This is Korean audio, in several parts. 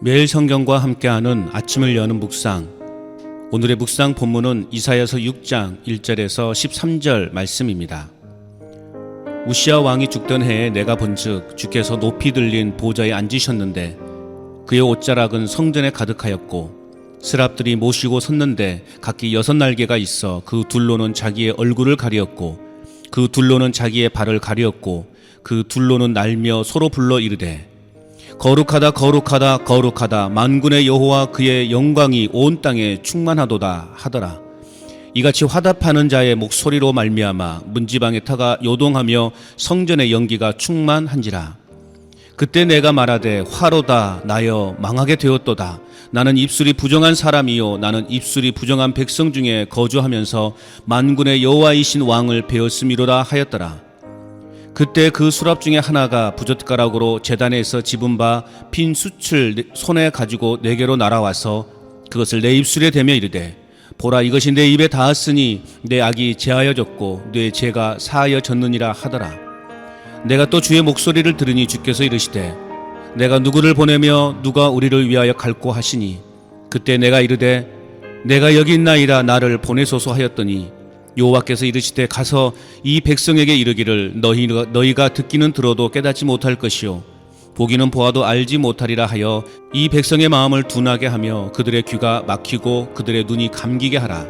매일 성경과 함께하는 아침을 여는 묵상. 오늘의 묵상 본문은 이사야서 6장 1절에서 13절 말씀입니다. 우시야 왕이 죽던 해에 내가 본즉 주께서 높이 들린 보좌에 앉으셨는데 그의 옷자락은 성전에 가득하였고 스랍들이 모시고 섰는데 각기 6날개가 있어 그 둘로는 자기의 얼굴을 가리었고 그 둘로는 자기의 발을 가리었고 그 둘로는 날며 서로 불러 이르되 거룩하다 거룩하다 거룩하다 만군의 여호와 그의 영광이 온 땅에 충만하도다 하더라. 이같이 화답하는 자의 목소리로 말미암아 문지방의 터가 요동하며 성전의 연기가 충만한지라. 그때 내가 말하되 화로다 나여 망하게 되었도다. 나는 입술이 부정한 사람이요 나는 입술이 부정한 백성 중에 거주하면서 만군의 여호와이신 왕을 배웠음이로다 하였더라. 그때 그 수랍 중에 하나가 부젓가락으로 제단에서 집은 바 핀 숯을 손에 가지고 내게로 날아와서 그것을 내 입술에 대며 이르되 보라 이것이 내 입에 닿았으니 내 악이 제하여졌고 내 죄가 사하여졌느니라 하더라. 내가 또 주의 목소리를 들으니 주께서 이르시되 내가 누구를 보내며 누가 우리를 위하여 갈고 하시니 그때 내가 이르되 내가 여기 있나이다 나를 보내소서 하였더니 여호와께서 이르시되 가서 이 백성에게 이르기를 너희가 듣기는 들어도 깨닫지 못할 것이요 보기는 보아도 알지 못하리라 하여 이 백성의 마음을 둔하게 하며 그들의 귀가 막히고 그들의 눈이 감기게 하라.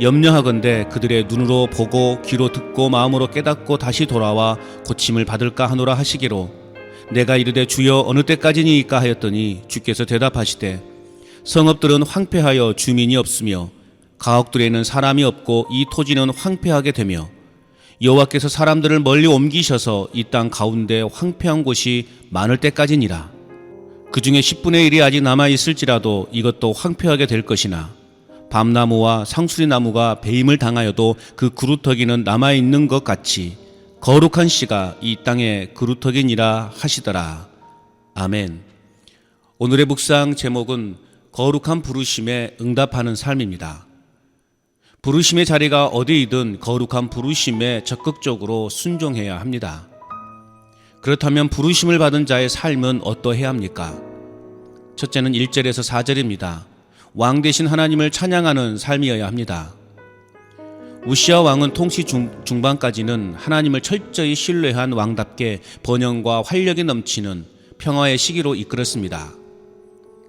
염려하건대 그들의 눈으로 보고 귀로 듣고 마음으로 깨닫고 다시 돌아와 고침을 받을까 하노라 하시기로 내가 이르되 주여 어느 때까지니이까 하였더니 주께서 대답하시되 성읍들은 황폐하여 주민이 없으며 가옥들에는 사람이 없고 이 토지는 황폐하게 되며 여호와께서 사람들을 멀리 옮기셔서 이 땅 가운데 황폐한 곳이 많을 때까지니라. 그 중에 10분의 1이 아직 남아있을지라도 이것도 황폐하게 될 것이나 밤나무와 상수리나무가 배임을 당하여도 그 그루터기는 남아있는 것 같이 거룩한 씨가 이 땅에 그루터기니라 하시더라. 아멘. 오늘의 묵상 제목은 거룩한 부르심에 응답하는 삶입니다. 부르심의 자리가 어디이든 거룩한 부르심에 적극적으로 순종해야 합니다. 그렇다면 부르심을 받은 자의 삶은 어떠해야 합니까? 첫째는 1절에서 4절입니다. 왕 되신 하나님을 찬양하는 삶이어야 합니다. 우시야 왕은 통치 중반까지는 하나님을 철저히 신뢰한 왕답게 번영과 활력이 넘치는 평화의 시기로 이끌었습니다.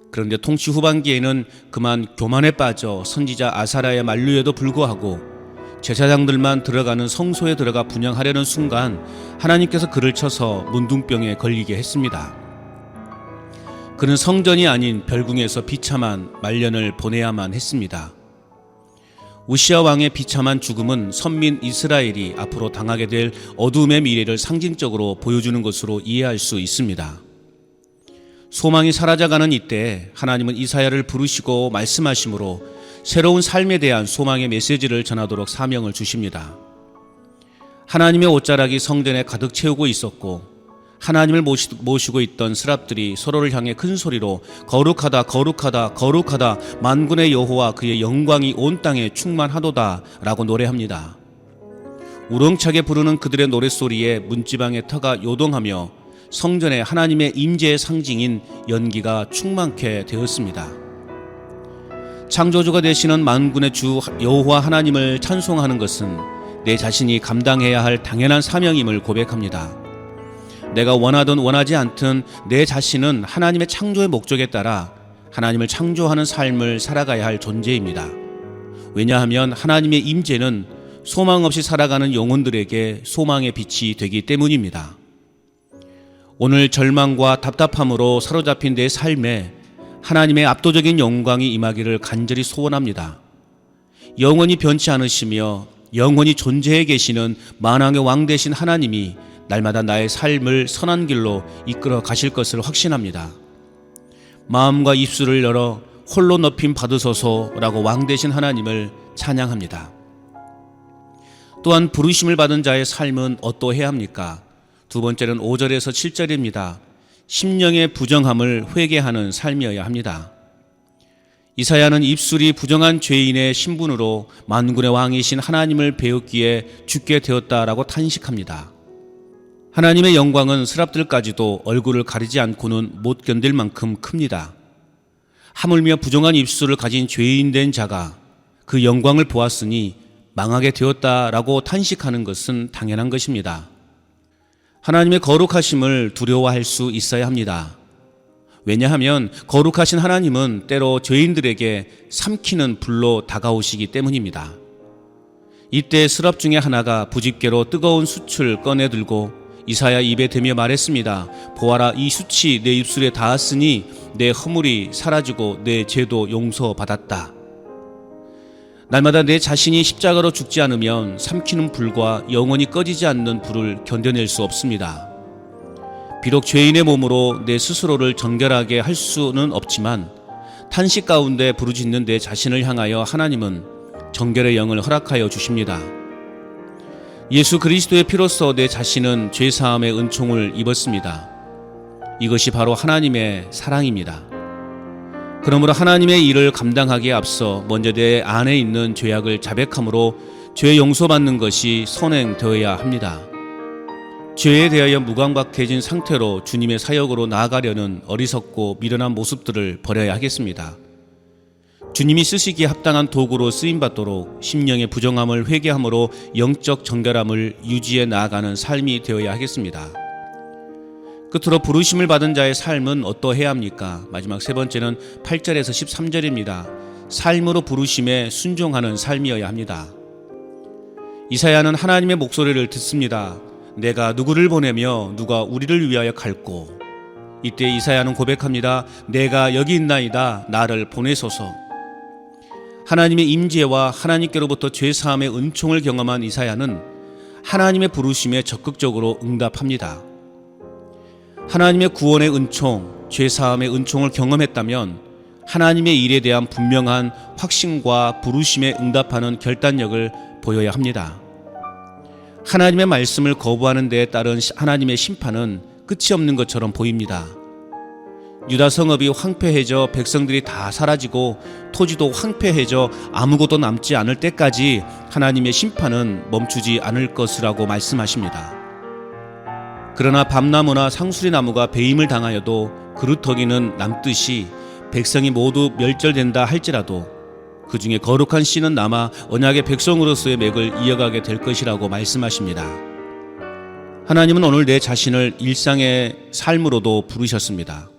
그런데 통치 후반기에는 그만 교만에 빠져 선지자 아사랴의 만류에도 불구하고 제사장들만 들어가는 성소에 들어가 분향하려는 순간 하나님께서 그를 쳐서 문둥병에 걸리게 했습니다. 그는 성전이 아닌 별궁에서 비참한 말년을 보내야만 했습니다. 우시야 왕의 비참한 죽음은 선민 이스라엘이 앞으로 당하게 될 어두움의 미래를 상징적으로 보여주는 것으로 이해할 수 있습니다. 소망이 사라져가는 이때 하나님은 이사야를 부르시고 말씀하심으로 새로운 삶에 대한 소망의 메시지를 전하도록 사명을 주십니다. 하나님의 옷자락이 성전에 가득 채우고 있었고 하나님을 모시고 있던 스랍들이 서로를 향해 큰 소리로 거룩하다 거룩하다 거룩하다 만군의 여호와 그의 영광이 온 땅에 충만하도다 라고 노래합니다. 우렁차게 부르는 그들의 노랫소리에 문지방의 터가 요동하며 성전에 하나님의 임재의 상징인 연기가 충만케 되었습니다. 창조주가 되시는 만군의 주 여호와 하나님을 찬송하는 것은 내 자신이 감당해야 할 당연한 사명임을 고백합니다. 내가 원하든 원하지 않든 내 자신은 하나님의 창조의 목적에 따라 하나님을 창조하는 삶을 살아가야 할 존재입니다. 왜냐하면 하나님의 임재는 소망 없이 살아가는 영혼들에게 소망의 빛이 되기 때문입니다. 오늘 절망과 답답함으로 사로잡힌 내 삶에 하나님의 압도적인 영광이 임하기를 간절히 소원합니다. 영원히 변치 않으시며 영원히 존재해 계시는 만왕의 왕 되신 하나님이 날마다 나의 삶을 선한 길로 이끌어 가실 것을 확신합니다. 마음과 입술을 열어 홀로 높임 받으소서라고 왕 되신 하나님을 찬양합니다. 또한 부르심을 받은 자의 삶은 어떠해야 합니까? 두 번째는 5절에서 7절입니다. 심령의 부정함을 회개하는 삶이어야 합니다. 이사야는 입술이 부정한 죄인의 신분으로 만군의 왕이신 하나님을 배웠기에 죽게 되었다라고 탄식합니다. 하나님의 영광은 스랍들까지도 얼굴을 가리지 않고는 못 견딜 만큼 큽니다. 하물며 부정한 입술을 가진 죄인 된 자가 그 영광을 보았으니 망하게 되었다라고 탄식하는 것은 당연한 것입니다. 하나님의 거룩하심을 두려워할 수 있어야 합니다. 왜냐하면 거룩하신 하나님은 때로 죄인들에게 삼키는 불로 다가오시기 때문입니다. 이때 스랍 중에 하나가 부집개로 뜨거운 숯을 꺼내 들고 이사야 입에 대며 말했습니다. 보아라, 이 숯이 내 입술에 닿았으니 내 허물이 사라지고 내 죄도 용서받았다. 날마다 내 자신이 십자가로 죽지 않으면 삼키는 불과 영원히 꺼지지 않는 불을 견뎌낼 수 없습니다. 비록 죄인의 몸으로 내 스스로를 정결하게 할 수는 없지만 탄식 가운데 부르짖는 내 자신을 향하여 하나님은 정결의 영을 허락하여 주십니다. 예수 그리스도의 피로써 내 자신은 죄사함의 은총을 입었습니다. 이것이 바로 하나님의 사랑입니다. 그러므로 하나님의 일을 감당하기에 앞서 먼저 내 안에 있는 죄악을 자백함으로 죄 용서받는 것이 선행되어야 합니다. 죄에 대하여 무감각해진 상태로 주님의 사역으로 나아가려는 어리석고 미련한 모습들을 버려야 하겠습니다. 주님이 쓰시기에 합당한 도구로 쓰임받도록 심령의 부정함을 회개함으로 영적 정결함을 유지해 나아가는 삶이 되어야 하겠습니다. 끝으로 부르심을 받은 자의 삶은 어떠해야 합니까? 마지막 세 번째는 8절에서 13절입니다. 삶으로 부르심에 순종하는 삶이어야 합니다. 이사야는 하나님의 목소리를 듣습니다. 내가 누구를 보내며 누가 우리를 위하여 갈꼬. 이때 이사야는 고백합니다. 내가 여기 있나이다. 나를 보내소서. 하나님의 임재와 하나님께로부터 죄사함의 은총을 경험한 이사야는 하나님의 부르심에 적극적으로 응답합니다. 하나님의 구원의 은총, 죄사함의 은총을 경험했다면 하나님의 일에 대한 분명한 확신과 부르심에 응답하는 결단력을 보여야 합니다. 하나님의 말씀을 거부하는 데에 따른 하나님의 심판은 끝이 없는 것처럼 보입니다. 유다 성읍이 황폐해져 백성들이 다 사라지고 토지도 황폐해져 아무것도 남지 않을 때까지 하나님의 심판은 멈추지 않을 것이라고 말씀하십니다. 그러나 밤나무나 상수리나무가 배임을 당하여도 그루터기는 남듯이 백성이 모두 멸절된다 할지라도 그 중에 거룩한 씨는 남아 언약의 백성으로서의 맥을 이어가게 될 것이라고 말씀하십니다. 하나님은 오늘 내 자신을 일상의 삶으로도 부르셨습니다.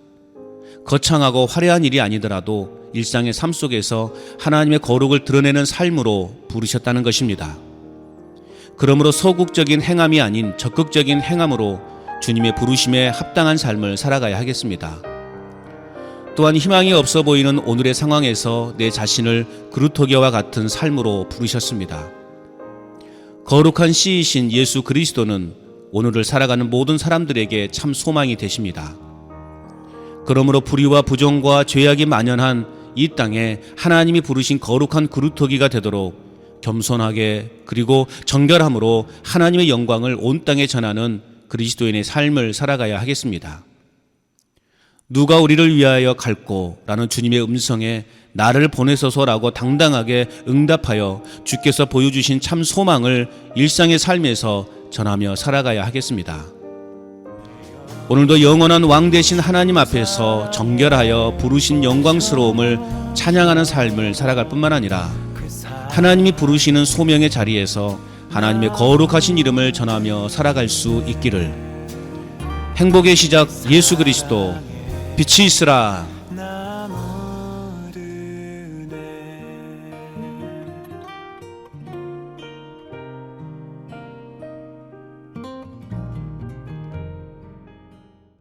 거창하고 화려한 일이 아니더라도 일상의 삶 속에서 하나님의 거룩을 드러내는 삶으로 부르셨다는 것입니다. 그러므로 소극적인 행함이 아닌 적극적인 행함으로 주님의 부르심에 합당한 삶을 살아가야 하겠습니다. 또한 희망이 없어 보이는 오늘의 상황에서 내 자신을 그루터기와 같은 삶으로 부르셨습니다. 거룩한 씨이신 예수 그리스도는 오늘을 살아가는 모든 사람들에게 참 소망이 되십니다. 그러므로 불의와 부정과 죄악이 만연한 이 땅에 하나님이 부르신 거룩한 그루터기가 되도록 겸손하게 그리고 정결함으로 하나님의 영광을 온 땅에 전하는 그리스도인의 삶을 살아가야 하겠습니다. 누가 우리를 위하여 갈꼬? 라는 주님의 음성에 나를 보내소서라고 당당하게 응답하여 주께서 보여주신 참 소망을 일상의 삶에서 전하며 살아가야 하겠습니다. 오늘도 영원한 왕 되신 하나님 앞에서 정결하여 부르신 영광스러움을 찬양하는 삶을 살아갈 뿐만 아니라 하나님이 부르시는 소명의 자리에서 하나님의 거룩하신 이름을 전하며 살아갈 수 있기를. 행복의 시작 예수 그리스도 빛이 있으라.